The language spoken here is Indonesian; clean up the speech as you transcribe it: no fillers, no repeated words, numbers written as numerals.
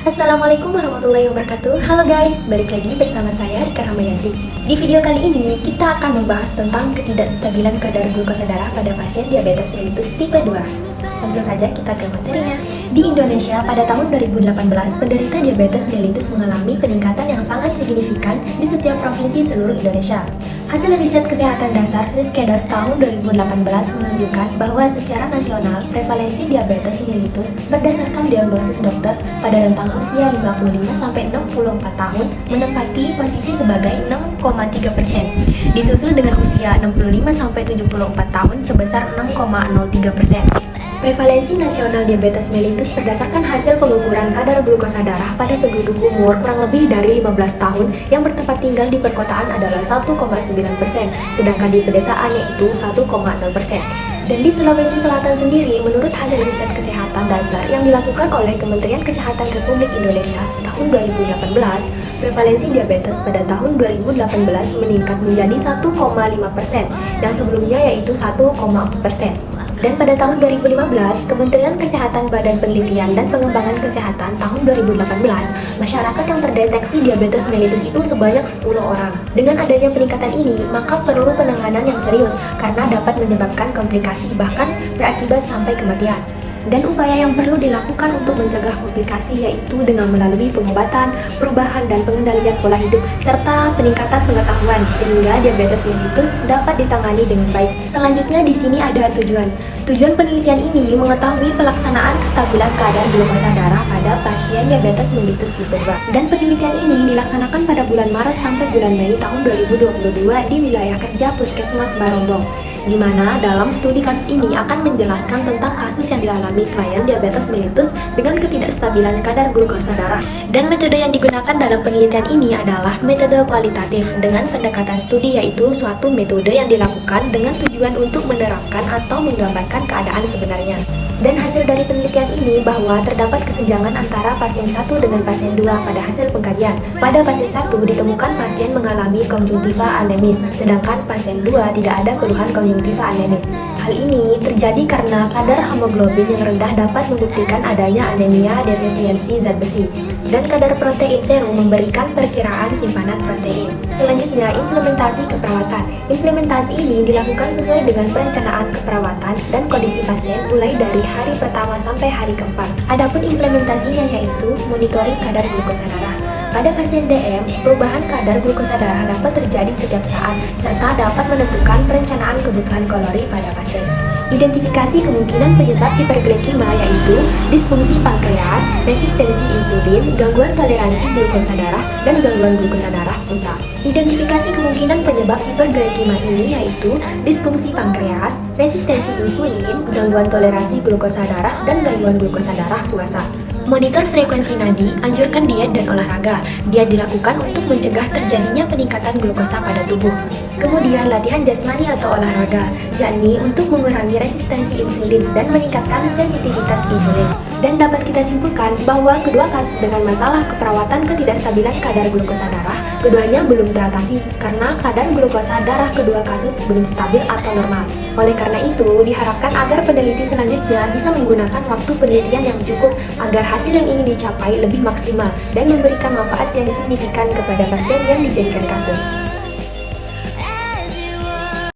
Assalamualaikum warahmatullahi wabarakatuh. Halo guys, balik lagi bersama saya Rika Ramayanti. Di video kali ini kita akan membahas tentang ketidakstabilan kadar glukosa darah pada pasien diabetes mellitus tipe 2. Langsung saja kita ke materinya. Di Indonesia pada tahun 2018, penderita diabetes mellitus mengalami peningkatan yang sangat signifikan di setiap provinsi seluruh Indonesia. Hasil riset kesehatan dasar Riskedos tahun 2018 menunjukkan bahwa secara nasional prevalensi diabetes mellitus berdasarkan diagnosis dokter pada rentang usia 55-64 tahun menempati posisi sebagai 6,3%, disusul dengan usia 65-74 tahun sebesar 6,03%. Prevalensi nasional diabetes mellitus berdasarkan hasil pengukuran kadar glukosa darah pada penduduk umur kurang lebih dari 15 tahun yang bertempat tinggal di perkotaan adalah 1,9%, sedangkan di pedesaan yaitu 1,0%. Dan di Sulawesi Selatan sendiri, menurut hasil riset kesehatan dasar yang dilakukan oleh Kementerian Kesehatan Republik Indonesia tahun 2018, prevalensi diabetes pada tahun 2018 meningkat menjadi 1,5%, yang sebelumnya yaitu 1,4%. Dan pada tahun 2015, Kementerian Kesehatan Badan Penelitian dan Pengembangan Kesehatan tahun 2018, masyarakat yang terdeteksi diabetes mellitus itu sebanyak 10 orang. Dengan adanya peningkatan ini, maka perlu penanganan yang serius karena dapat menyebabkan komplikasi bahkan berakibat sampai kematian. Dan upaya yang perlu dilakukan untuk mencegah komplikasi yaitu dengan melalui pengobatan, perubahan dan pengendalian pola hidup, serta peningkatan pengetahuan sehingga diabetes mellitus dapat ditangani dengan baik. Selanjutnya di sini ada tujuan. Tujuan penelitian ini mengetahui pelaksanaan kestabilan kadar glukosa darah pada pasien diabetes mellitus tipe 2. Dan penelitian ini dilaksanakan pada bulan Maret sampai bulan Mei tahun 2022 di wilayah kerja Puskesmas Barombong, di mana dalam studi kasus ini akan menjelaskan tentang kasus yang dialami klien diabetes mellitus dengan ketidakstabilan kadar glukosa darah. Dan metode yang digunakan dalam penelitian ini adalah metode kualitatif dengan pendekatan studi, yaitu suatu metode yang dilakukan dengan tujuan untuk menerapkan atau menggambarkan keadaan sebenarnya. Dan hasil dari penelitian ini bahwa terdapat kesenjangan antara pasien 1 dengan pasien 2 pada hasil pengkajian. Pada pasien 1 ditemukan pasien mengalami konjungtiva anemis, sedangkan pasien 2 tidak ada keluhan konjungtiva anemis. Hal ini terjadi karena kadar hemoglobin yang rendah dapat membuktikan adanya anemia defisiensi zat besi. Dan kadar protein serum memberikan perkiraan simpanan protein. Selanjutnya, implementasi keperawatan. Implementasi ini dilakukan sesuai dengan perencanaan keperawatan dan kondisi pasien mulai dari hari pertama sampai hari keempat. Adapun implementasinya yaitu monitoring kadar glukosa darah. Pada pasien DM, perubahan kadar glukosa darah dapat terjadi setiap saat serta dapat menentukan perencanaan kebutuhan kalori pada pasien. Identifikasi kemungkinan penyebab hiperglikemia yaitu disfungsi pankreas, resistensi insulin, gangguan toleransi glukosa darah, dan gangguan glukosa darah pusat. Identifikasi kemungkinan penyebab hiperglikemia ini yaitu disfungsi pankreas, resistensi insulin, gangguan toleransi glukosa darah, dan gangguan glukosa darah pusat. Monitor frekuensi nadi, anjurkan diet dan olahraga. Diet dilakukan untuk mencegah terjadinya peningkatan glukosa pada tubuh. Kemudian latihan jasmani atau olahraga, yakni untuk mengurangi resistensi insulin dan meningkatkan sensitivitas insulin. Dan dapat kita simpulkan bahwa kedua kasus dengan masalah keperawatan ketidakstabilan kadar glukosa darah, keduanya belum teratasi karena kadar glukosa darah kedua kasus belum stabil atau normal. Oleh karena itu, diharapkan agar peneliti selanjutnya bisa menggunakan waktu penelitian yang cukup agar hasil yang ingin dicapai lebih maksimal dan memberikan manfaat yang signifikan kepada pasien yang dijadikan kasus.